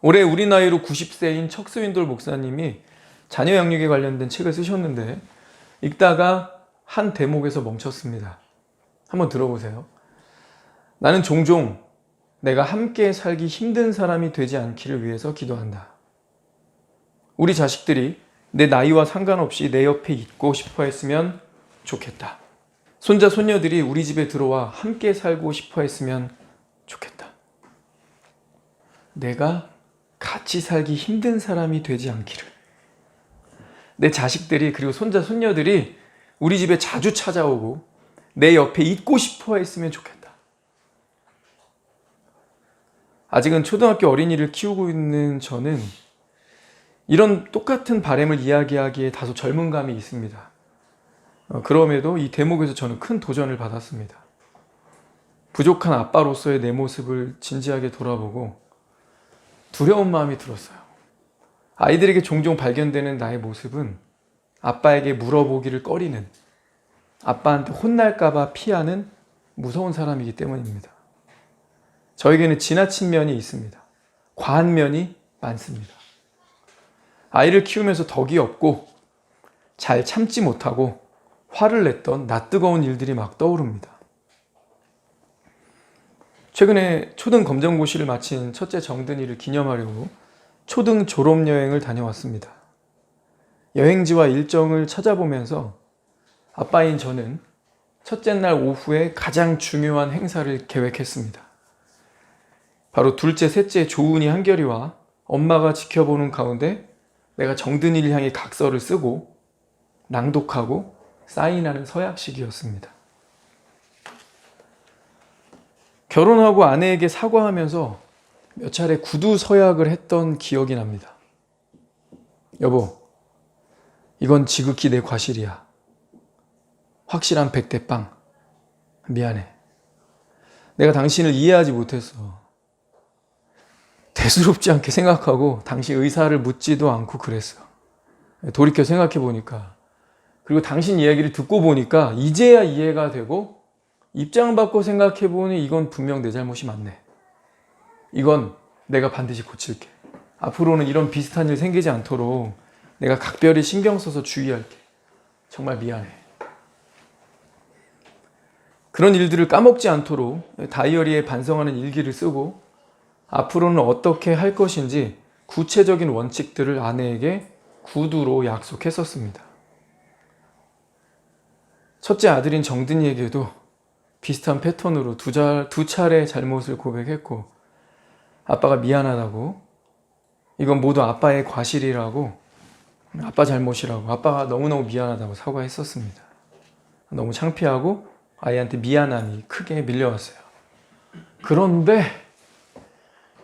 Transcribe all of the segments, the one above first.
올해 우리 나이로 90세인 척스윈돌 목사님이 자녀 양육에 관련된 책을 쓰셨는데 읽다가 한 대목에서 멈췄습니다. 한번 들어보세요. 나는 종종 내가 함께 살기 힘든 사람이 되지 않기를 위해서 기도한다. 우리 자식들이 내 나이와 상관없이 내 옆에 있고 싶어 했으면 좋겠다. 손자, 손녀들이 우리 집에 들어와 함께 살고 싶어 했으면 좋겠다. 내가 같이 살기 힘든 사람이 되지 않기를. 내 자식들이 그리고 손자, 손녀들이 우리 집에 자주 찾아오고 내 옆에 있고 싶어 했으면 좋겠다. 아직은 초등학교 어린이를 키우고 있는 저는 이런 똑같은 바람을 이야기하기에 다소 젊은 감이 있습니다. 그럼에도 이 대목에서 저는 큰 도전을 받았습니다. 부족한 아빠로서의 내 모습을 진지하게 돌아보고 두려운 마음이 들었어요. 아이들에게 종종 발견되는 나의 모습은 아빠에게 물어보기를 꺼리는, 아빠한테 혼날까봐 피하는 무서운 사람이기 때문입니다. 저에게는 지나친 면이 있습니다. 과한 면이 많습니다. 아이를 키우면서 덕이 없고 잘 참지 못하고 화를 냈던 낯뜨거운 일들이 막 떠오릅니다. 최근에 초등 검정고시를 마친 첫째 정든이를 기념하려고 초등 졸업여행을 다녀왔습니다. 여행지와 일정을 찾아보면서 아빠인 저는 첫째 날 오후에 가장 중요한 행사를 계획했습니다. 바로 둘째, 셋째 조은이, 한결이와 엄마가 지켜보는 가운데 내가 정든이를 향해 각서를 쓰고 낭독하고 사인하는 서약식이었습니다. 결혼하고 아내에게 사과하면서 몇 차례 구두 서약을 했던 기억이 납니다. 여보, 이건 지극히 내 과실이야. 확실한 100대 빵. 미안해. 내가 당신을 이해하지 못했어. 대수롭지 않게 생각하고 당신 의사를 묻지도 않고 그랬어. 돌이켜 생각해 보니까, 그리고 당신 이야기를 듣고 보니까 이제야 이해가 되고 입장 바꿔 생각해 보니 이건 분명 내 잘못이 맞네. 이건 내가 반드시 고칠게. 앞으로는 이런 비슷한 일 생기지 않도록 내가 각별히 신경 써서 주의할게. 정말 미안해. 그런 일들을 까먹지 않도록 다이어리에 반성하는 일기를 쓰고 앞으로는 어떻게 할 것인지 구체적인 원칙들을 아내에게 구두로 약속했었습니다. 첫째 아들인 정든이에게도 비슷한 패턴으로 두 차례 잘못을 고백했고, 아빠가 미안하다고, 이건 모두 아빠의 과실이라고, 아빠 잘못이라고, 아빠가 너무너무 미안하다고 사과했었습니다. 너무 창피하고 아이한테 미안함이 크게 밀려왔어요. 그런데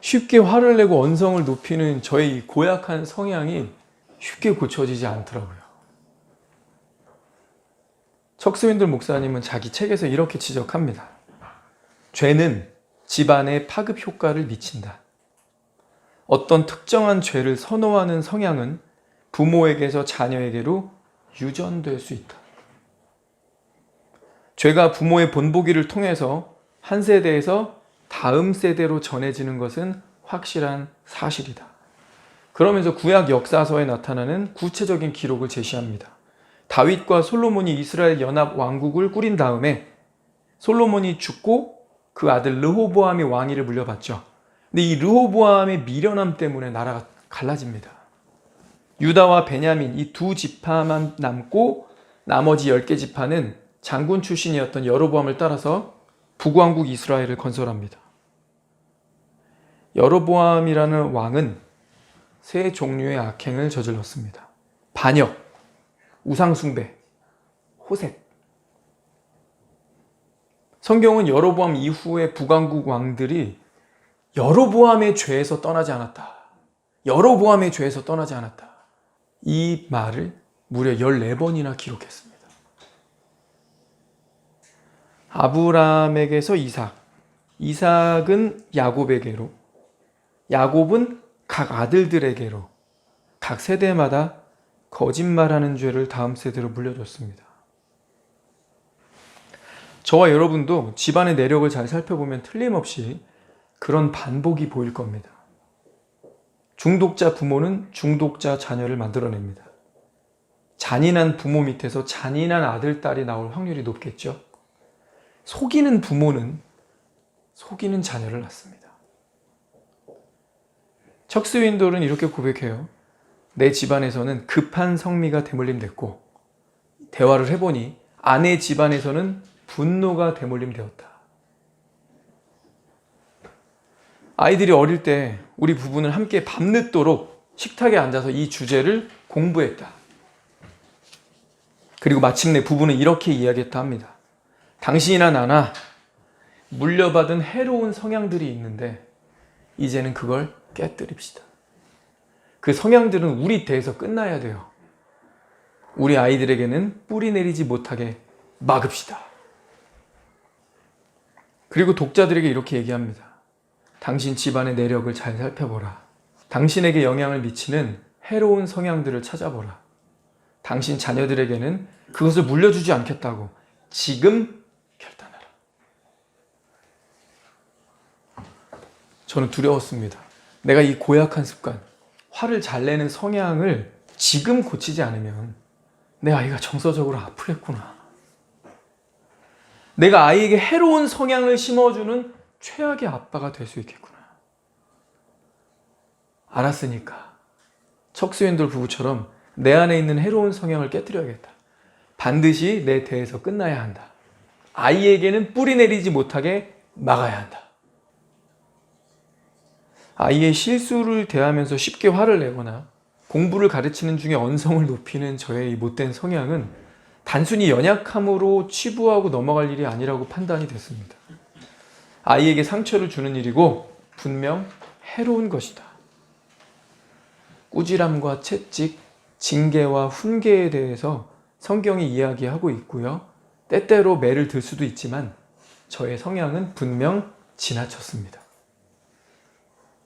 쉽게 화를 내고 언성을 높이는 저의 고약한 성향이 쉽게 고쳐지지 않더라고요. 척스윈돌 목사님은 자기 책에서 이렇게 지적합니다. 죄는 집안에 파급 효과를 미친다. 어떤 특정한 죄를 선호하는 성향은 부모에게서 자녀에게로 유전될 수 있다. 죄가 부모의 본보기를 통해서 한 세대에서 다음 세대로 전해지는 것은 확실한 사실이다. 그러면서 구약 역사서에 나타나는 구체적인 기록을 제시합니다. 다윗과 솔로몬이 이스라엘 연합 왕국을 꾸린 다음에 솔로몬이 죽고 그 아들 르호보암이 왕위를 물려받죠. 근데 이 르호보암의 미련함 때문에 나라가 갈라집니다. 유다와 베냐민 이 두 지파만 남고 나머지 10개 지파는 장군 출신이었던 여로보암을 따라서 북왕국 이스라엘을 건설합니다. 여로보암이라는 왕은 세 종류의 악행을 저질렀습니다. 반역, 우상숭배, 호색. 성경은 여로보암 이후의 북왕국 왕들이 여로보암의 죄에서 떠나지 않았다. 여로보암의 죄에서 떠나지 않았다. 이 말을 무려 14번이나 기록했습니다. 아브라함에게서 이삭, 이삭은 야곱에게로, 야곱은 각 아들들에게로 각 세대마다 거짓말하는 죄를 다음 세대로 물려줬습니다. 저와 여러분도 집안의 내력을 잘 살펴보면 틀림없이 그런 반복이 보일 겁니다. 중독자 부모는 중독자 자녀를 만들어냅니다. 잔인한 부모 밑에서 잔인한 아들, 딸이 나올 확률이 높겠죠. 속이는 부모는 속이는 자녀를 낳습니다. 척스 윈돌은 이렇게 고백해요. 내 집안에서는 급한 성미가 대물림됐고 대화를 해보니 아내 집안에서는 분노가 대물림되었다. 아이들이 어릴 때 우리 부부는 함께 밤늦도록 식탁에 앉아서 이 주제를 공부했다. 그리고 마침내 부부는 이렇게 이야기했다 합니다. 당신이나 나나 물려받은 해로운 성향들이 있는데 이제는 그걸 깨뜨립시다. 그 성향들은 우리 대에서 끝나야 돼요. 우리 아이들에게는 뿌리 내리지 못하게 막읍시다. 그리고 독자들에게 이렇게 얘기합니다. 당신 집안의 내력을 잘 살펴보라. 당신에게 영향을 미치는 해로운 성향들을 찾아보라. 당신 자녀들에게는 그것을 물려주지 않겠다고 지금 결단하라. 저는 두려웠습니다. 내가 이 고약한 습관, 화를 잘 내는 성향을 지금 고치지 않으면 내 아이가 정서적으로 아프겠구나. 내가 아이에게 해로운 성향을 심어주는 최악의 아빠가 될 수 있겠구나. 알았으니까 척스 윈돌 부부처럼 내 안에 있는 해로운 성향을 깨뜨려야겠다. 반드시 내 대에서 끝나야 한다. 아이에게는 뿌리 내리지 못하게 막아야 한다. 아이의 실수를 대하면서 쉽게 화를 내거나 공부를 가르치는 중에 언성을 높이는 저의 이 못된 성향은 단순히 연약함으로 치부하고 넘어갈 일이 아니라고 판단이 됐습니다. 아이에게 상처를 주는 일이고 분명 해로운 것이다. 꾸지람과 채찍, 징계와 훈계에 대해서 성경이 이야기하고 있고요. 때때로 매를 들 수도 있지만 저의 성향은 분명 지나쳤습니다.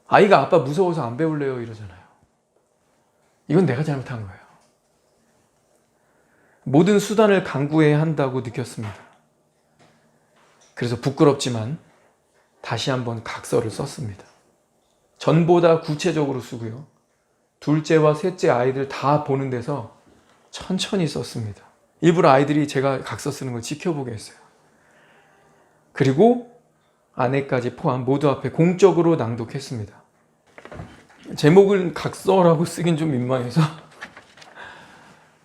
아이가 아빠 무서워서 안 배울래요 이러잖아요. 이건 내가 잘못한 거예요. 모든 수단을 강구해야 한다고 느꼈습니다. 그래서 부끄럽지만 다시 한번 각서를 썼습니다. 전보다 구체적으로 쓰고요. 둘째와 셋째 아이들 다 보는 데서 천천히 썼습니다. 일부러 아이들이 제가 각서 쓰는 걸 지켜보게 했어요. 그리고 아내까지 포함 모두 앞에 공적으로 낭독했습니다. 제목은 각서라고 쓰긴 좀 민망해서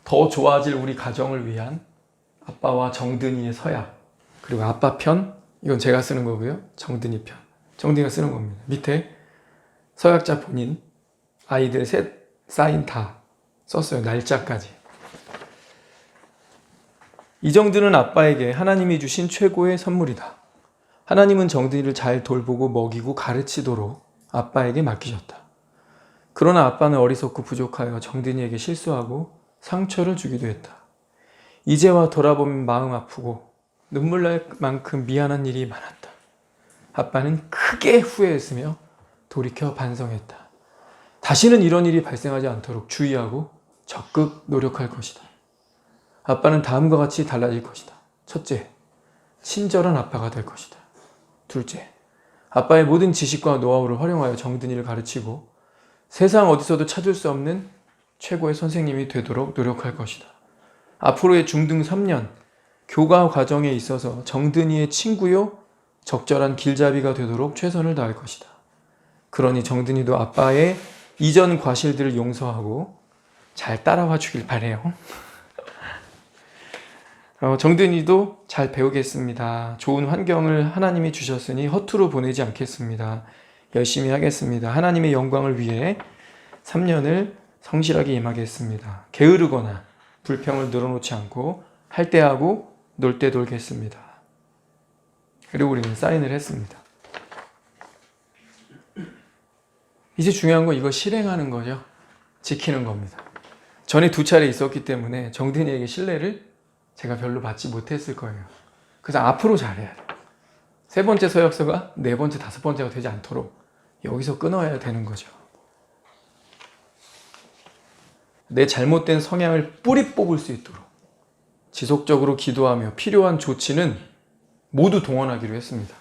더 좋아질 우리 가정을 위한 아빠와 정든이의 서약, 그리고 아빠 편, 이건 제가 쓰는 거고요. 정든이 편, 정든이가 쓰는 겁니다. 밑에 서약자 본인, 아이들 셋 사인 다 썼어요. 날짜까지. 이정든은 아빠에게 하나님이 주신 최고의 선물이다. 하나님은 정든이를 잘 돌보고 먹이고 가르치도록 아빠에게 맡기셨다. 그러나 아빠는 어리석고 부족하여 정든이에게 실수하고 상처를 주기도 했다. 이제와 돌아보면 마음 아프고 눈물 날 만큼 미안한 일이 많았다. 아빠는 크게 후회했으며 돌이켜 반성했다. 다시는 이런 일이 발생하지 않도록 주의하고 적극 노력할 것이다. 아빠는 다음과 같이 달라질 것이다. 첫째, 친절한 아빠가 될 것이다. 둘째, 아빠의 모든 지식과 노하우를 활용하여 정든이를 가르치고 세상 어디서도 찾을 수 없는 최고의 선생님이 되도록 노력할 것이다. 앞으로의 중등 3년 교과 과정에 있어서 정든이의 친구요 적절한 길잡이가 되도록 최선을 다할 것이다. 그러니 정든이도 아빠의 이전 과실들을 용서하고 잘 따라와 주길 바래요. 정든이도 잘 배우겠습니다. 좋은 환경을 하나님이 주셨으니 허투루 보내지 않겠습니다. 열심히 하겠습니다. 하나님의 영광을 위해 3년을 성실하게 임하겠습니다. 게으르거나 불평을 늘어놓지 않고 할 때 하고 놀 때 놀겠습니다. 그리고 우리는 사인을 했습니다. 이제 중요한 건 이거 실행하는 거죠. 지키는 겁니다. 전에 2차례 있었기 때문에 정든이에게 신뢰를 제가 별로 받지 못했을 거예요. 그래서 앞으로 잘해야 돼요. 3번째 서약서가 4번째, 5번째가 되지 않도록 여기서 끊어야 되는 거죠. 내 잘못된 성향을 뿌리 뽑을 수 있도록 지속적으로 기도하며 필요한 조치는 모두 동원하기로 했습니다.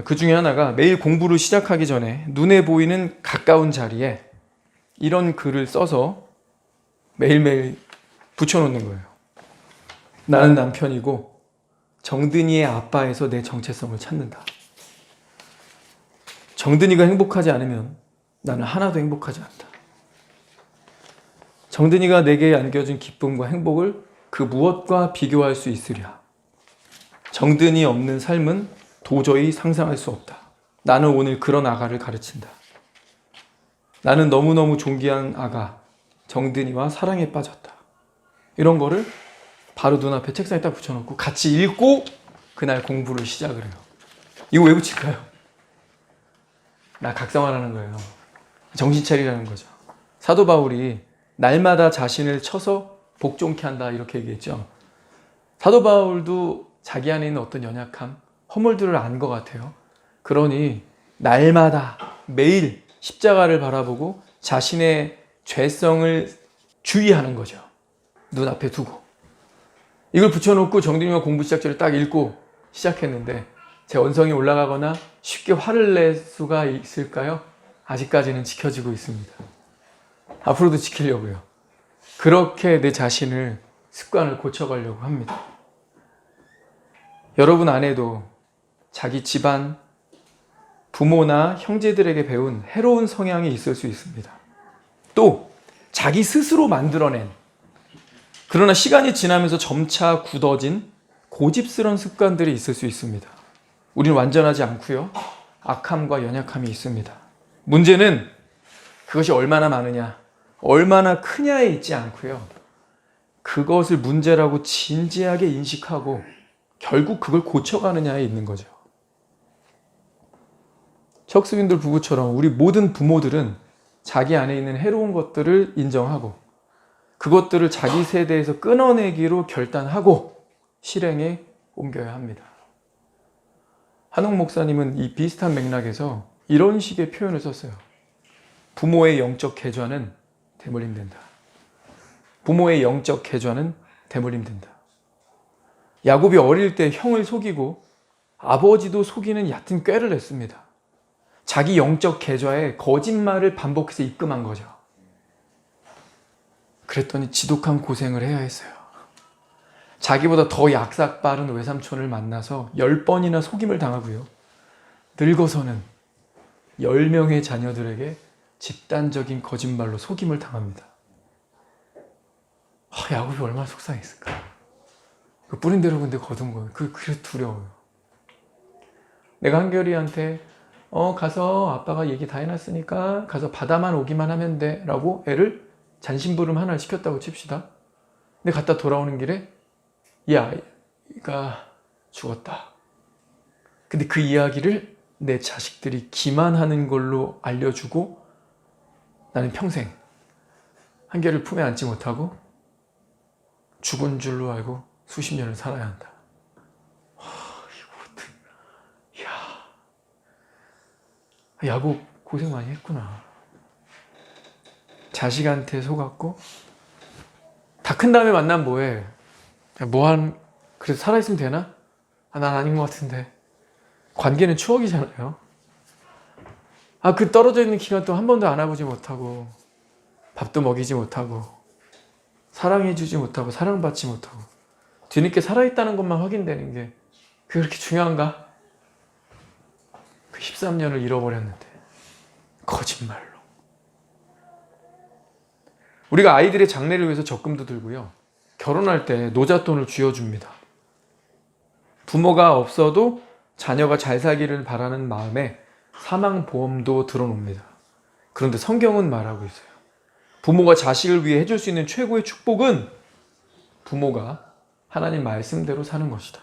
그 중에 하나가 매일 공부를 시작하기 전에 눈에 보이는 가까운 자리에 이런 글을 써서 매일매일 붙여놓는 거예요. 나는 남편이고 정든이의 아빠에서 내 정체성을 찾는다. 정든이가 행복하지 않으면 나는 하나도 행복하지 않다. 정든이가 내게 안겨준 기쁨과 행복을 그 무엇과 비교할 수 있으랴. 정든이 없는 삶은 도저히 상상할 수 없다. 나는 오늘 그런 아가를 가르친다. 나는 너무너무 존귀한 아가 정든이와 사랑에 빠졌다. 이런 거를 바로 눈앞에 책상에 딱 붙여놓고 같이 읽고 그날 공부를 시작을 해요. 이거 왜 붙일까요? 나 각성하라는 거예요. 정신 차리라는 거죠. 사도 바울이 날마다 자신을 쳐서 복종케 한다 이렇게 얘기했죠. 사도 바울도 자기 안에 있는 어떤 연약함, 허물들을 안 것 같아요. 그러니 날마다 매일 십자가를 바라보고 자신의 죄성을 주의하는 거죠. 눈앞에 두고. 이걸 붙여놓고 정든이와 공부 시작지를 딱 읽고 시작했는데 제 언성이 올라가거나 쉽게 화를 낼 수가 있을까요? 아직까지는 지켜지고 있습니다. 앞으로도 지키려고요. 그렇게 내 자신을 습관을 고쳐가려고 합니다. 여러분 안에도 자기 집안, 부모나 형제들에게 배운 해로운 성향이 있을 수 있습니다. 또 자기 스스로 만들어낸 그러나 시간이 지나면서 점차 굳어진 고집스러운 습관들이 있을 수 있습니다. 우리는 완전하지 않고요. 악함과 연약함이 있습니다. 문제는 그것이 얼마나 많으냐, 얼마나 크냐에 있지 않고요. 그것을 문제라고 진지하게 인식하고 결국 그걸 고쳐가느냐에 있는 거죠. 척스윈들 부부처럼 우리 모든 부모들은 자기 안에 있는 해로운 것들을 인정하고 그것들을 자기 세대에서 끊어내기로 결단하고 실행에 옮겨야 합니다. 한옥 목사님은 이 비슷한 맥락에서 이런 식의 표현을 썼어요. 부모의 영적 계좌는 대물림된다. 부모의 영적 계좌는 대물림된다. 야곱이 어릴 때 형을 속이고 아버지도 속이는 얕은 꾀를 냈습니다. 자기 영적 계좌에 거짓말을 반복해서 입금한 거죠. 그랬더니 지독한 고생을 해야 했어요. 자기보다 더 약삭 빠른 외삼촌을 만나서 10번이나 속임을 당하고요. 늙어서는 10명의 자녀들에게 집단적인 거짓말로 속임을 당합니다. 야곱이 얼마나 속상했을까. 그 뿌린 대로 근데 거둔 거예요. 그게 두려워요. 내가 한결이한테 가서 아빠가 얘기 다 해놨으니까 가서 받아만 오기만 하면 돼 라고 애를 잔심부름 하나를 시켰다고 칩시다. 근데 갔다 돌아오는 길에 이 아이가 죽었다. 근데 그 이야기를 내 자식들이 기만하는 걸로 알려주고 나는 평생 한결을 품에 안지 못하고 죽은 줄로 알고 수십 년을 살아야 한다. 야곱 고생 많이 했구나. 자식한테 속았고 다 큰 다음에 만나면 뭐해? 그래도 살아있으면 되나? 난 아닌 것 같은데. 관계는 추억이잖아요. 그 떨어져 있는 기간 동안 한 번도 안아보지 못하고 밥도 먹이지 못하고 사랑해주지 못하고 사랑받지 못하고 뒤늦게 살아있다는 것만 확인되는 게 그게 그렇게 중요한가? 그 13년을 잃어버렸는데 거짓말로. 우리가 아이들의 장래를 위해서 적금도 들고요. 결혼할 때 노잣돈을 쥐어줍니다. 부모가 없어도 자녀가 잘 살기를 바라는 마음에 사망보험도 들어놓습니다. 그런데 성경은 말하고 있어요. 부모가 자식을 위해 해줄 수 있는 최고의 축복은 부모가 하나님 말씀대로 사는 것이다.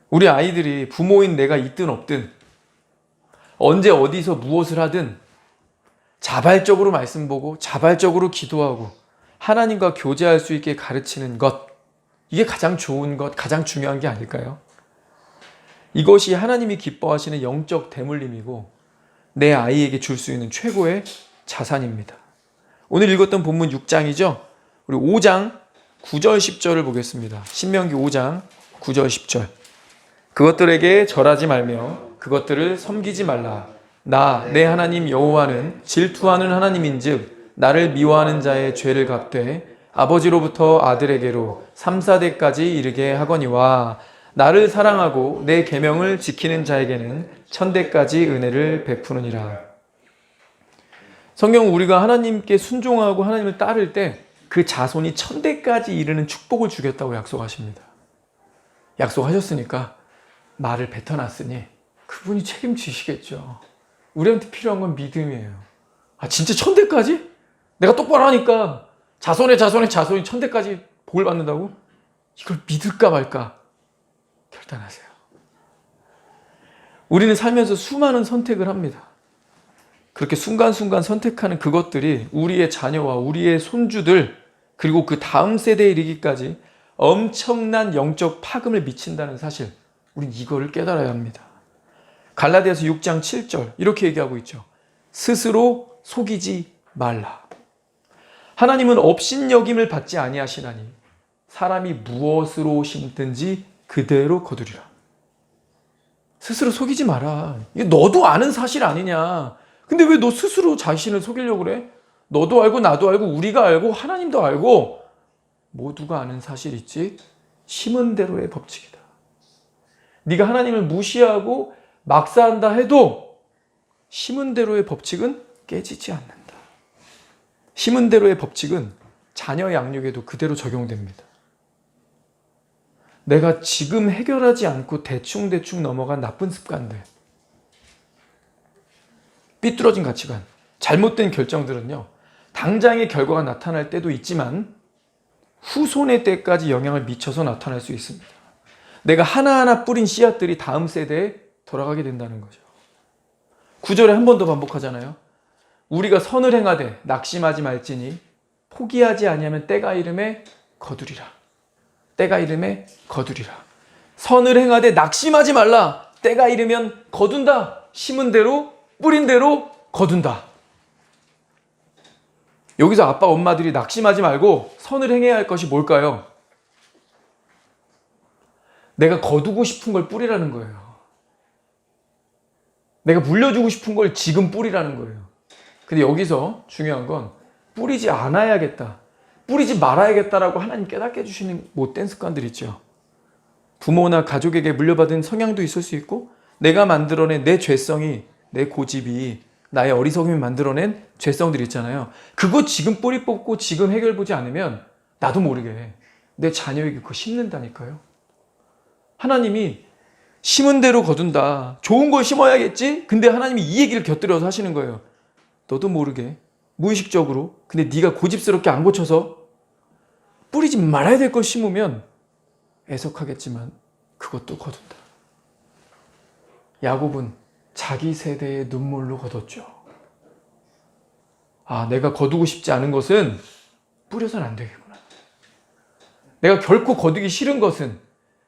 우리 아이들이 부모인 내가 있든 없든 언제 어디서 무엇을 하든 자발적으로 말씀 보고 자발적으로 기도하고 하나님과 교제할 수 있게 가르치는 것, 이게 가장 좋은 것, 가장 중요한 게 아닐까요? 이것이 하나님이 기뻐하시는 영적 대물림이고 내 아이에게 줄 수 있는 최고의 자산입니다. 오늘 읽었던 본문 6장이죠. 우리 5장 9절 10절을 보겠습니다. 신명기 5장 9절 10절. 그것들에게 절하지 말며 그것들을 섬기지 말라. 나 내 하나님 여호와는 질투하는 하나님인즉 나를 미워하는 자의 죄를 갚되 아버지로부터 아들에게로 3, 4대까지 이르게 하거니와 나를 사랑하고 내 계명을 지키는 자에게는 1000대까지 은혜를 베푸느니라. 성경은 우리가 하나님께 순종하고 하나님을 따를 때 그 자손이 1000대까지 이르는 축복을 주겠다고 약속하십니다. 약속하셨으니까 말을 뱉어놨으니 그분이 책임지시겠죠. 우리한테 필요한 건 믿음이에요. 아, 진짜 1000대까지? 내가 똑바로 하니까 자손의 1000대까지 복을 받는다고? 이걸 믿을까 말까 결단하세요. 우리는 살면서 수많은 선택을 합니다. 그렇게 순간순간 선택하는 그것들이 우리의 자녀와 우리의 손주들 그리고 그 다음 세대에 이르기까지 엄청난 영적 파급을 미친다는 사실, 우린 이거를 깨달아야 합니다. 갈라디아서 6장 7절 이렇게 얘기하고 있죠. 스스로 속이지 말라. 하나님은 업신여김을 받지 아니하시나니 사람이 무엇으로 심든지 그대로 거두리라. 스스로 속이지 마라. 이게 너도 아는 사실 아니냐. 근데 왜 너 스스로 자신을 속이려고 그래? 너도 알고 나도 알고 우리가 알고 하나님도 알고 모두가 아는 사실 있지? 심은 대로의 법칙이다. 네가 하나님을 무시하고 막사한다 해도 심은 대로의 법칙은 깨지지 않는다. 심은 대로의 법칙은 자녀 양육에도 그대로 적용됩니다. 내가 지금 해결하지 않고 대충 넘어간 나쁜 습관들, 삐뚤어진 가치관, 잘못된 결정들은요, 당장의 결과가 나타날 때도 있지만 후손의 때까지 영향을 미쳐서 나타날 수 있습니다. 내가 하나하나 뿌린 씨앗들이 다음 세대에 돌아가게 된다는 거죠. 9절에 한 번 더 반복하잖아요. 우리가 선을 행하되 낙심하지 말지니 포기하지 아니하면 때가 이름에 거두리라. 때가 이름에 거두리라. 선을 행하되 낙심하지 말라. 때가 이르면 거둔다. 심은 대로 뿌린 대로 거둔다. 여기서 아빠 엄마들이 낙심하지 말고 선을 행해야 할 것이 뭘까요? 내가 거두고 싶은 걸 뿌리라는 거예요. 내가 물려주고 싶은 걸 지금 뿌리라는 거예요. 근데 여기서 중요한 건 뿌리지 않아야겠다, 뿌리지 말아야겠다라고 하나님 깨닫게 해주시는 못된 습관들 있죠. 부모나 가족에게 물려받은 성향도 있을 수 있고 내가 만들어낸 내 죄성이, 내 고집이, 나의 어리석음이 만들어낸 죄성들 있잖아요. 그거 지금 뿌리 뽑고 지금 해결 보지 않으면 나도 모르게 내 자녀에게 그거 심는다니까요. 하나님이 심은 대로 거둔다. 좋은 걸 심어야겠지? 근데 하나님이 이 얘기를 곁들여서 하시는 거예요. 너도 모르게 무의식적으로, 근데 네가 고집스럽게 안 고쳐서 뿌리지 말아야 될 걸 심으면 애석하겠지만 그것도 거둔다. 야곱은 자기 세대의 눈물로 거뒀죠. 아, 내가 거두고 싶지 않은 것은 뿌려서는 안 되겠구나. 내가 결코 거두기 싫은 것은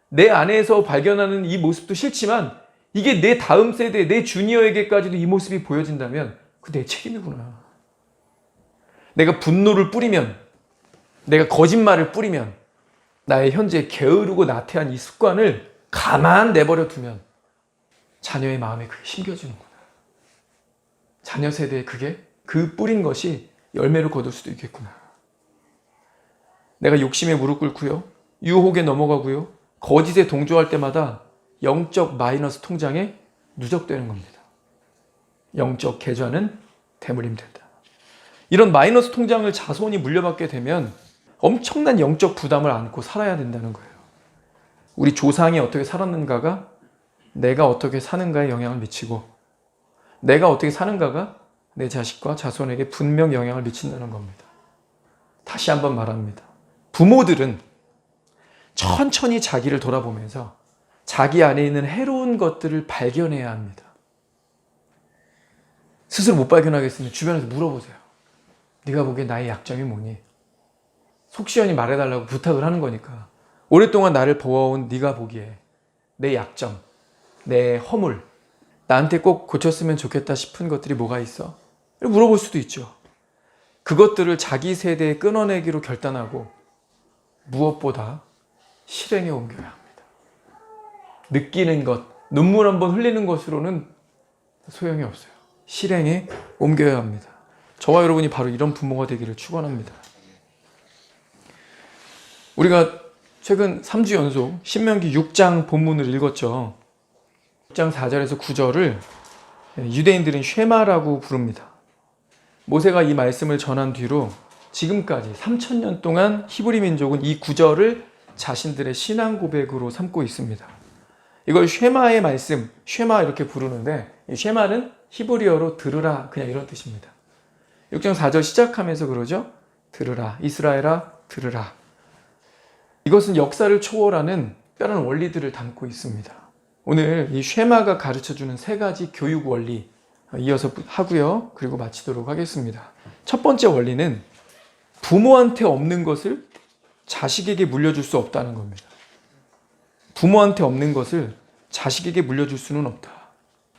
내 안에서 발견하는 이 모습도 싫지만 이게 내 다음 세대, 내 주니어에게까지도 이 모습이 보여진다면 그 내 책임이구나. 내가 분노를 뿌리면, 내가 거짓말을 뿌리면 나의 현재 게으르고 나태한 이 습관을 가만 내버려 두면 자녀의 마음에 그게 심겨지는구나. 자녀 세대에 그게, 그 뿌린 것이 열매를 거둘 수도 있겠구나. 내가 욕심에 무릎 꿇고요, 유혹에 넘어가고요, 거짓에 동조할 때마다 영적 마이너스 통장에 누적되는 겁니다. 영적 계좌는 대물림된다. 이런 마이너스 통장을 자손이 물려받게 되면 엄청난 영적 부담을 안고 살아야 된다는 거예요. 우리 조상이 어떻게 살았는가가 내가 어떻게 사는가에 영향을 미치고, 내가 어떻게 사는가가 내 자식과 자손에게 분명 영향을 미친다는 겁니다. 다시 한번 말합니다. 부모들은 천천히 자기를 돌아보면서 자기 안에 있는 해로운 것들을 발견해야 합니다. 스스로 못 발견하겠으면 주변에서 물어보세요. 네가 보기에 나의 약점이 뭐니? 속 시원히 말해달라고 부탁을 하는 거니까. 오랫동안 나를 보아온 네가 보기에 내 약점, 내 허물, 나한테 꼭 고쳤으면 좋겠다 싶은 것들이 뭐가 있어? 물어볼 수도 있죠. 그것들을 자기 세대에 끊어내기로 결단하고 무엇보다 실행에 옮겨야 합니다. 느끼는 것, 눈물 한번 흘리는 것으로는 소용이 없어요. 실행에 옮겨야 합니다. 저와 여러분이 바로 이런 부모가 되기를 축원합니다. 우리가 최근 3주 연속 신명기 6장 본문을 읽었죠. 6장 4절에서 9절을 유대인들은 쉐마라고 부릅니다. 모세가 이 말씀을 전한 뒤로 지금까지 3000년 동안 히브리 민족은 이 9절을 자신들의 신앙 고백으로 삼고 있습니다. 이걸 쉐마의 말씀, 쉐마 이렇게 부르는데 이 쉐마는 히브리어로 들으라 그냥 이런 뜻입니다. 6장 4절 시작하면서 그러죠. 들으라, 이스라엘아 들으라. 이것은 역사를 초월하는 특별한 원리들을 담고 있습니다. 오늘 이 쉐마가 가르쳐주는 3가지 교육 원리 이어서 하고요. 그리고 마치도록 하겠습니다. 첫 번째 원리는 부모한테 없는 것을 자식에게 물려줄 수 없다는 겁니다. 부모한테 없는 것을 자식에게 물려줄 수는 없다.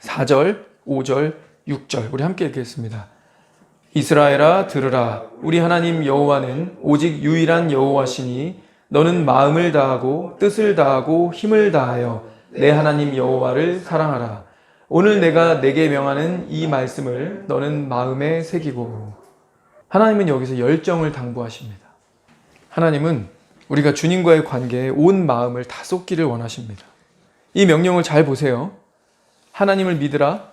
4절, 5절, 6절 우리 함께 읽겠습니다. 이스라엘아 들으라. 우리 하나님 여호와는 오직 유일한 여호와시니 너는 마음을 다하고 뜻을 다하고 힘을 다하여 내 하나님 여호와를 사랑하라. 오늘 내가 내게 명하는 이 말씀을 너는 마음에 새기고. 하나님은 여기서 열정을 당부하십니다. 하나님은 우리가 주님과의 관계에 온 마음을 다 쏟기를 원하십니다. 이 명령을 잘 보세요. 하나님을 믿으라,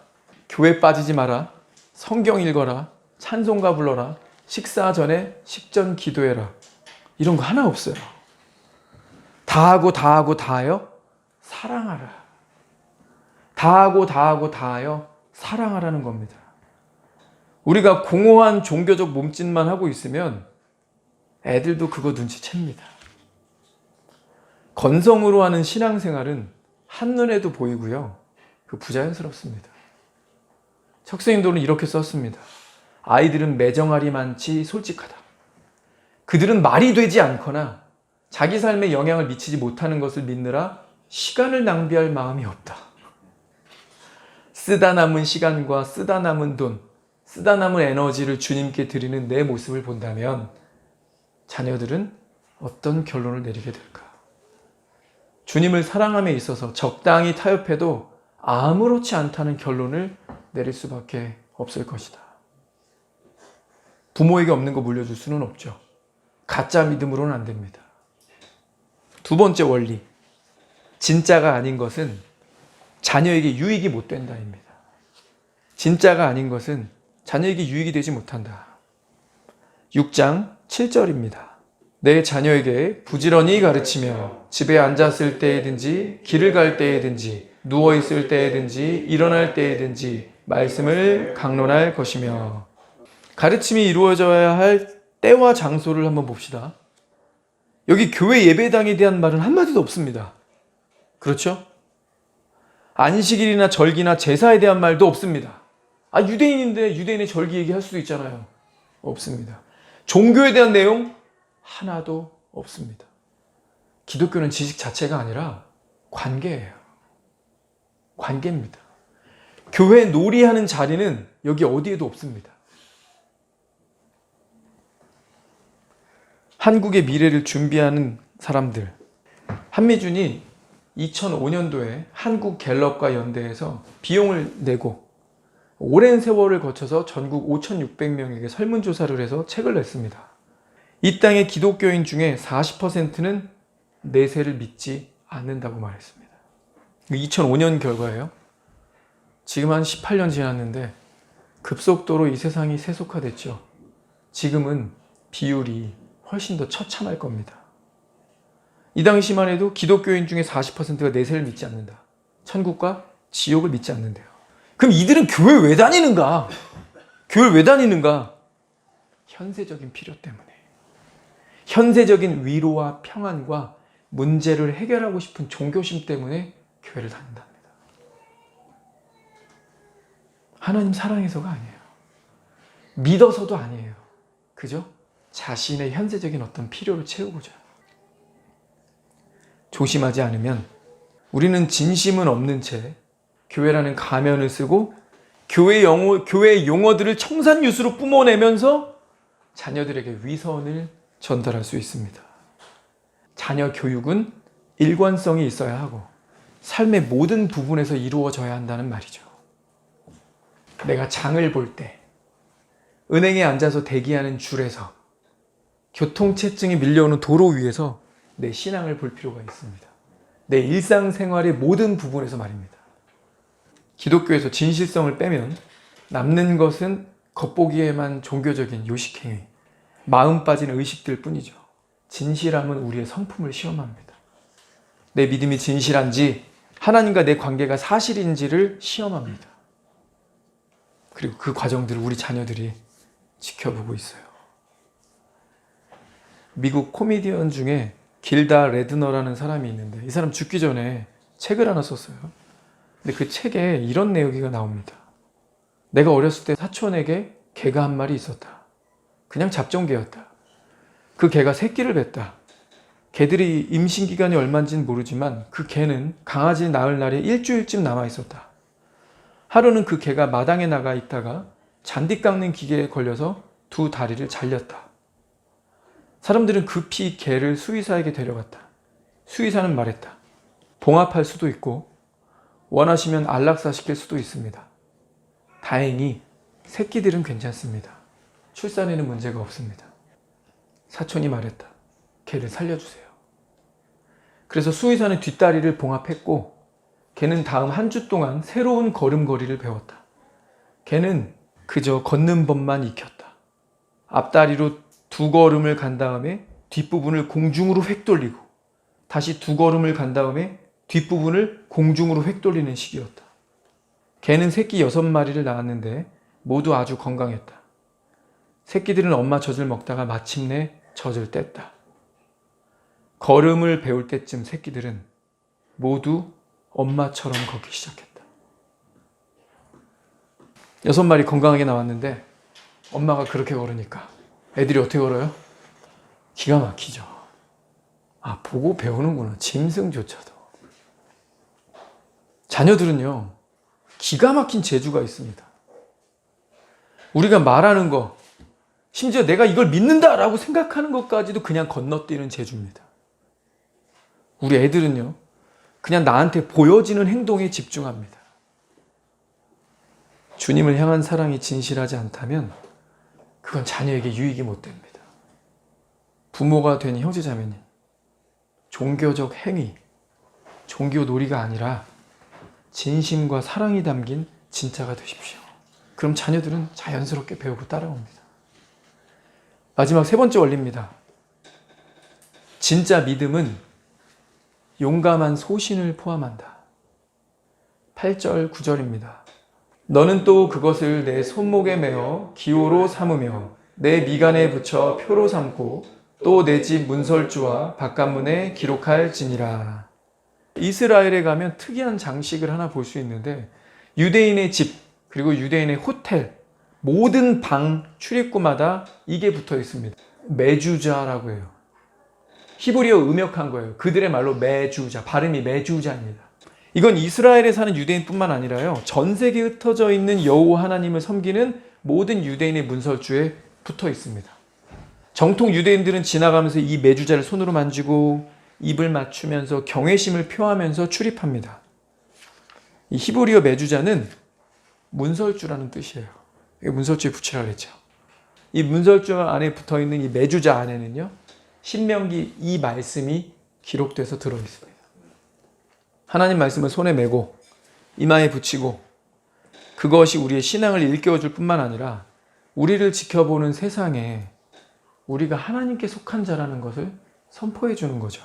교회 빠지지 마라, 성경 읽어라, 찬송가 불러라, 식사 전에 식전 기도해라. 이런 거 하나 없어요. 다하고 다하고 다하여 사랑하라. 다하고 다하고 다하여 사랑하라는 겁니다. 우리가 공허한 종교적 몸짓만 하고 있으면 애들도 그거 눈치챕니다. 건성으로 하는 신앙생활은 한눈에도 보이고요. 그 부자연스럽습니다. 척수인도는 이렇게 썼습니다. 아이들은 매정알이 많지 솔직하다. 그들은 말이 되지 않거나 자기 삶에 영향을 미치지 못하는 것을 믿느라 시간을 낭비할 마음이 없다. 쓰다 남은 시간과 쓰다 남은 돈, 쓰다 남은 에너지를 주님께 드리는 내 모습을 본다면 자녀들은 어떤 결론을 내리게 될까? 주님을 사랑함에 있어서 적당히 타협해도 아무렇지 않다는 결론을 내릴 수밖에 없을 것이다. 부모에게 없는 거 물려줄 수는 없죠. 가짜 믿음으로는 안 됩니다. 두 번째 원리, 진짜가 아닌 것은 자녀에게 유익이 못 된다입니다. 진짜가 아닌 것은 자녀에게 유익이 되지 못한다. 6장 7절입니다. 내 자녀에게 부지런히 가르치며 집에 앉았을 때에든지 길을 갈 때에든지 누워있을 때에든지 일어날 때에든지 말씀을 강론할 것이며. 가르침이 이루어져야 할 때와 장소를 한번 봅시다. 여기 교회 예배당에 대한 말은 한마디도 없습니다. 그렇죠? 안식일이나 절기나 제사에 대한 말도 없습니다. 유대인인데 유대인의 절기 얘기할 수도 있잖아요. 없습니다. 종교에 대한 내용 하나도 없습니다. 기독교는 지식 자체가 아니라 관계예요. 관계입니다. 교회 놀이하는 자리는 여기 어디에도 없습니다. 한국의 미래를 준비하는 사람들, 한미준이 2005년도에 한국갤럽과 연대해서 비용을 내고 오랜 세월을 거쳐서 전국 5,600명에게 설문조사를 해서 책을 냈습니다. 이 땅의 기독교인 중에 40%는 내세를 믿지 않는다고 말했습니다. 2005년 결과예요. 지금 한 18년 지났는데 급속도로 이 세상이 세속화됐죠. 지금은 비율이 훨씬 더 처참할 겁니다. 이 당시만 해도 기독교인 중에 40%가 내세를 믿지 않는다. 천국과 지옥을 믿지 않는데요. 그럼 이들은 교회 왜 다니는가? 교회를 왜 다니는가? 현세적인 필요 때문에. 현세적인 위로와 평안과 문제를 해결하고 싶은 종교심 때문에 교회를 다닌답니다. 하나님 사랑해서가 아니에요. 믿어서도 아니에요. 그죠? 자신의 현세적인 어떤 필요를 채우고자. 조심하지 않으면 우리는 진심은 없는 채 교회라는 가면을 쓰고 교회 용어들을 청산유수로 뿜어내면서 자녀들에게 위선을 전달할 수 있습니다. 자녀 교육은 일관성이 있어야 하고 삶의 모든 부분에서 이루어져야 한다는 말이죠. 내가 장을 볼 때, 은행에 앉아서 대기하는 줄에서, 교통체증이 밀려오는 도로 위에서 내 신앙을 볼 필요가 있습니다. 내 일상생활의 모든 부분에서 말입니다. 기독교에서 진실성을 빼면 남는 것은 겉보기에만 종교적인 요식행위, 마음 빠진 의식들 뿐이죠. 진실함은 우리의 성품을 시험합니다. 내 믿음이 진실한지, 하나님과 내 관계가 사실인지를 시험합니다. 그리고 그 과정들을 우리 자녀들이 지켜보고 있어요. 미국 코미디언 중에 길다 레드너라는 사람이 있는데, 이 사람 죽기 전에 책을 하나 썼어요. 근데 그 책에 이런 내용이 나옵니다. 내가 어렸을 때 사촌에게 개가 한 마리 있었다. 그냥 잡종개였다. 그 개가 새끼를 뱄다. 개들이 임신 기간이 얼마인지는 모르지만 그 개는 강아지 낳을 날에 일주일쯤 남아 있었다. 하루는 그 개가 마당에 나가 있다가 잔디 깎는 기계에 걸려서 두 다리를 잘렸다. 사람들은 급히 개를 수의사에게 데려갔다. 수의사는 말했다. 봉합할 수도 있고 원하시면 안락사 시킬 수도 있습니다. 다행히 새끼들은 괜찮습니다. 출산에는 문제가 없습니다. 사촌이 말했다. 개를 살려주세요. 그래서 수의사는 뒷다리를 봉합했고 개는 다음 한 주 동안 새로운 걸음걸이를 배웠다. 개는 그저 걷는 법만 익혔다. 앞다리로 두 걸음을 간 다음에 뒷부분을 공중으로 획 돌리고 다시 두 걸음을 간 다음에 뒷부분을 공중으로 획 돌리는 식이었다. 개는 새끼 6마리를 낳았는데 모두 아주 건강했다. 새끼들은 엄마 젖을 먹다가 마침내 젖을 뗐다. 걸음을 배울 때쯤 새끼들은 모두 엄마처럼 걷기 시작했다. 6마리 건강하게 나왔는데 엄마가 그렇게 걸으니까 애들이 어떻게 걸어요? 기가 막히죠. 아, 보고 배우는구나. 짐승조차도. 자녀들은요, 기가 막힌 재주가 있습니다. 우리가 말하는 거, 심지어 내가 이걸 믿는다라고 생각하는 것까지도 그냥 건너뛰는 재주입니다. 우리 애들은요, 그냥 나한테 보여지는 행동에 집중합니다. 주님을 향한 사랑이 진실하지 않다면 그건 자녀에게 유익이 못 됩니다. 부모가 된 형제자매님, 종교적 행위, 종교 놀이가 아니라 진심과 사랑이 담긴 진짜가 되십시오. 그럼 자녀들은 자연스럽게 배우고 따라옵니다. 마지막 3번째 원리입니다. 진짜 믿음은 용감한 소신을 포함한다. 8절, 9절입니다. 너는 또 그것을 내 손목에 메어 기호로 삼으며 내 미간에 붙여 표로 삼고 또 내 집 문설주와 바깥문에 기록할지니라. 이스라엘에 가면 특이한 장식을 하나 볼 수 있는데 유대인의 집 그리고 유대인의 호텔 모든 방 출입구마다 이게 붙어 있습니다. 메주자라고 해요. 히브리어 음역한 거예요. 그들의 말로 메주자, 발음이 메주자입니다. 이건 이스라엘에 사는 유대인뿐만 아니라요, 전 세계에 흩어져 있는 여호와 하나님을 섬기는 모든 유대인의 문설주에 붙어 있습니다. 정통 유대인들은 지나가면서 이 메주자를 손으로 만지고 입을 맞추면서 경외심을 표하면서 출입합니다. 이 히브리어 메주자는 문설주라는 뜻이에요. 문설주에 붙이라고 했죠. 이 문설주 안에 붙어 있는 이 메주자 안에는요, 신명기 이 말씀이 기록돼서 들어 있습니다. 하나님 말씀을 손에 메고 이마에 붙이고 그것이 우리의 신앙을 일깨워줄 뿐만 아니라 우리를 지켜보는 세상에 우리가 하나님께 속한 자라는 것을 선포해 주는 거죠.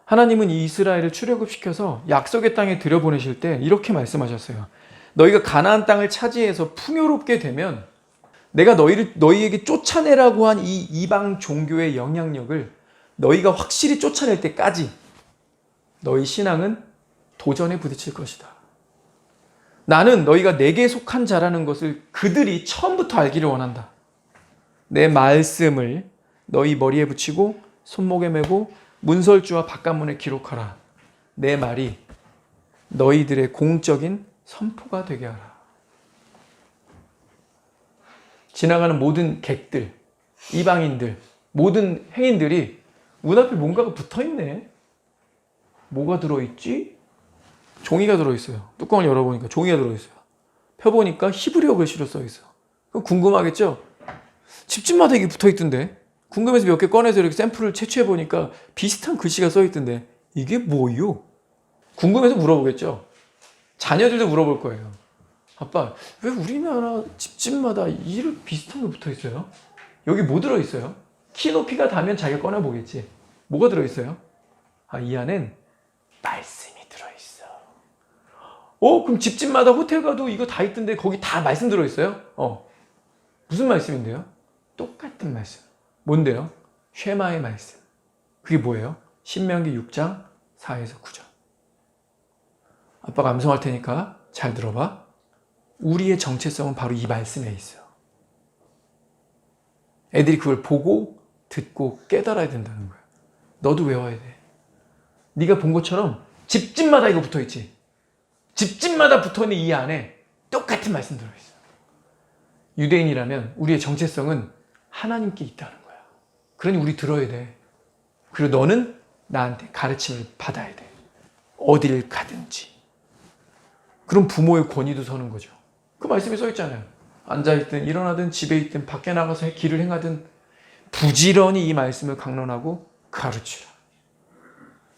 하나님은 이 이스라엘을 출애굽시켜서 약속의 땅에 들여보내실 때 이렇게 말씀하셨어요. 너희가 가나안 땅을 차지해서 풍요롭게 되면 내가 너희에게 쫓아내라고 한 이 이방 종교의 영향력을 너희가 확실히 쫓아낼 때까지 너희 신앙은 도전에 부딪힐 것이다. 나는 너희가 내게 속한 자라는 것을 그들이 처음부터 알기를 원한다. 내 말씀을 너희 머리에 붙이고 손목에 메고 문설주와 바깥문에 기록하라. 내 말이 너희들의 공적인 선포가 되게 하라. 지나가는 모든 객들, 이방인들, 모든 행인들이 문 앞에 뭔가가 붙어있네. 뭐가 들어있지? 종이가 들어있어요. 뚜껑을 열어보니까 종이가 들어있어요. 펴보니까 히브리어 글씨로 써있어. 그럼 궁금하겠죠? 집집마다 이게 붙어있던데. 궁금해서 몇 개 꺼내서 이렇게 샘플을 채취해보니까 비슷한 글씨가 써있던데 이게 뭐요? 궁금해서 물어보겠죠? 자녀들도 물어볼 거예요. 아빠, 왜 우리나라 집집마다 이름 비슷한 게 붙어있어요? 여기 뭐 들어있어요? 키 높이가 닿으면 자기가 꺼내보겠지. 뭐가 들어있어요? 이 안엔 말씀이 들어있어. 그럼 집집마다 호텔 가도 이거 다 있던데 거기 다 말씀 들어있어요? 무슨 말씀인데요? 똑같은 말씀. 뭔데요? 쉐마의 말씀. 그게 뭐예요? 신명기 6장 4에서 9절. 아빠가 암송할 테니까 잘 들어봐. 우리의 정체성은 바로 이 말씀에 있어. 애들이 그걸 보고 듣고 깨달아야 된다는 거야. 너도 외워야 돼. 네가 본 것처럼 집집마다 이거 붙어있지. 집집마다 붙어있는 이 안에 똑같은 말씀 들어있어. 유대인이라면 우리의 정체성은 하나님께 있다는 거야. 그러니 우리 들어야 돼. 그리고 너는 나한테 가르침을 받아야 돼. 어딜 가든지. 그럼 부모의 권위도 서는 거죠. 그 말씀이 써있잖아요. 앉아있든 일어나든 집에 있든 밖에 나가서 길을 행하든 부지런히 이 말씀을 강론하고 가르치라.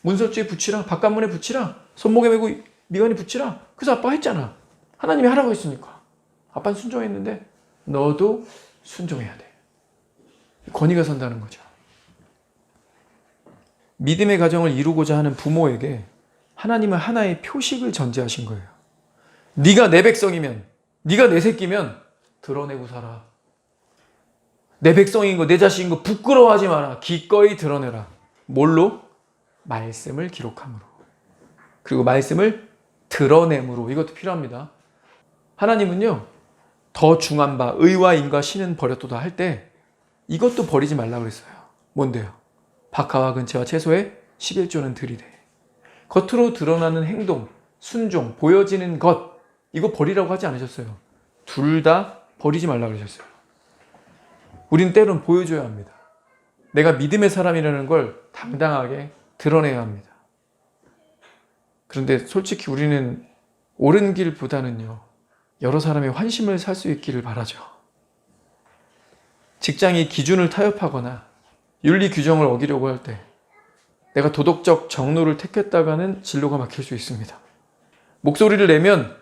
문설주에 붙이라. 바깥문에 붙이라. 손목에 메고 미간에 붙이라. 그래서 아빠가 했잖아. 하나님이 하라고 했으니까. 아빠는 순종했는데 너도 순종해야 돼. 권위가 선다는 거죠. 믿음의 가정을 이루고자 하는 부모에게 하나님은 하나의 표식을 전제하신 거예요. 네가 내 백성이면, 네가 내 새끼면 드러내고 살아. 내 백성인 거, 내 자식인 거 부끄러워하지 마라. 기꺼이 드러내라. 뭘로? 말씀을 기록함으로. 그리고 말씀을 드러냄으로. 이것도 필요합니다. 하나님은요, 더 중한 바 의와 인과 신은 버렸도다 할 때 이것도 버리지 말라고 그랬어요. 뭔데요? 박하와 근체와 채소에 11조는 들이되. 겉으로 드러나는 행동, 순종, 보여지는 것, 이거 버리라고 하지 않으셨어요. 둘 다 버리지 말라고 그러셨어요. 우리는 때론 보여줘야 합니다. 내가 믿음의 사람이라는 걸 당당하게 드러내야 합니다. 그런데 솔직히 우리는 옳은 길보다는요, 여러 사람의 환심을 살 수 있기를 바라죠. 직장이 기준을 타협하거나 윤리 규정을 어기려고 할 때 내가 도덕적 정로를 택했다가는 진로가 막힐 수 있습니다. 목소리를 내면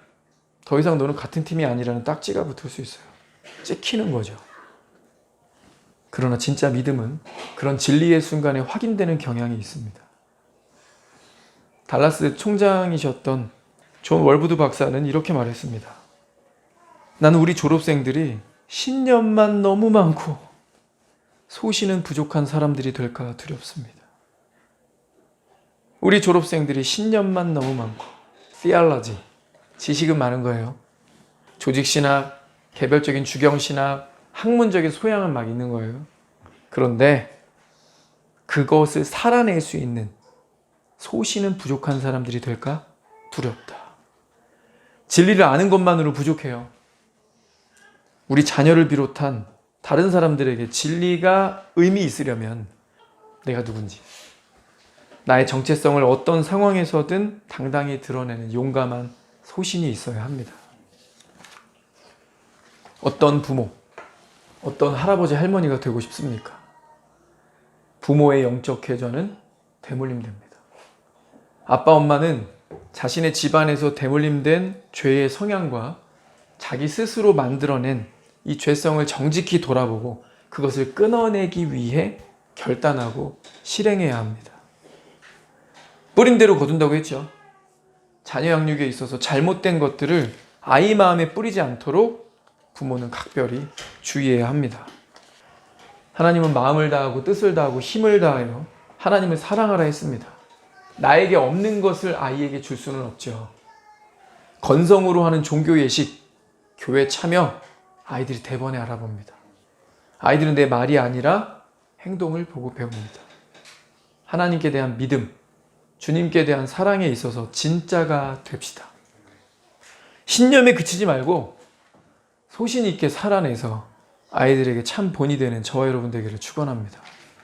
더 이상 너는 같은 팀이 아니라는 딱지가 붙을 수 있어요. 찍히는 거죠. 그러나 진짜 믿음은 그런 진리의 순간에 확인되는 경향이 있습니다. 달라스 총장이셨던 존 월부드 박사는 이렇게 말했습니다. 나는 우리 졸업생들이 신념만 너무 많고 소신은 부족한 사람들이 될까 두렵습니다. 우리 졸업생들이 신념만 너무 많고 theology, 지식은 많은 거예요. 조직신학, 개별적인 주경신학, 학문적인 소양은 막 있는 거예요. 그런데 그것을 살아낼 수 있는 소신은 부족한 사람들이 될까 두렵다. 진리를 아는 것만으로 부족해요. 우리 자녀를 비롯한 다른 사람들에게 진리가 의미 있으려면 내가 누군지, 나의 정체성을 어떤 상황에서든 당당히 드러내는 용감한 소신이 있어야 합니다. 어떤 부모, 어떤 할아버지 할머니가 되고 싶습니까? 부모의 영적 계좌는 대물림됩니다. 아빠 엄마는 자신의 집안에서 대물림된 죄의 성향과 자기 스스로 만들어낸 이 죄성을 정직히 돌아보고 그것을 끊어내기 위해 결단하고 실행해야 합니다. 뿌린 대로 거둔다고 했죠. 자녀 양육에 있어서 잘못된 것들을 아이 마음에 뿌리지 않도록 부모는 각별히 주의해야 합니다. 하나님은 마음을 다하고 뜻을 다하고 힘을 다하여 하나님을 사랑하라 했습니다. 나에게 없는 것을 아이에게 줄 수는 없죠. 건성으로 하는 종교 예식, 교회 참여, 아이들이 대번에 알아봅니다. 아이들은 내 말이 아니라 행동을 보고 배웁니다. 하나님께 대한 믿음, 주님께 대한 사랑에 있어서 진짜가 됩시다. 신념에 그치지 말고 소신 있게 살아내서 아이들에게 참 본이 되는 저와 여러분 되기를 축원합니다.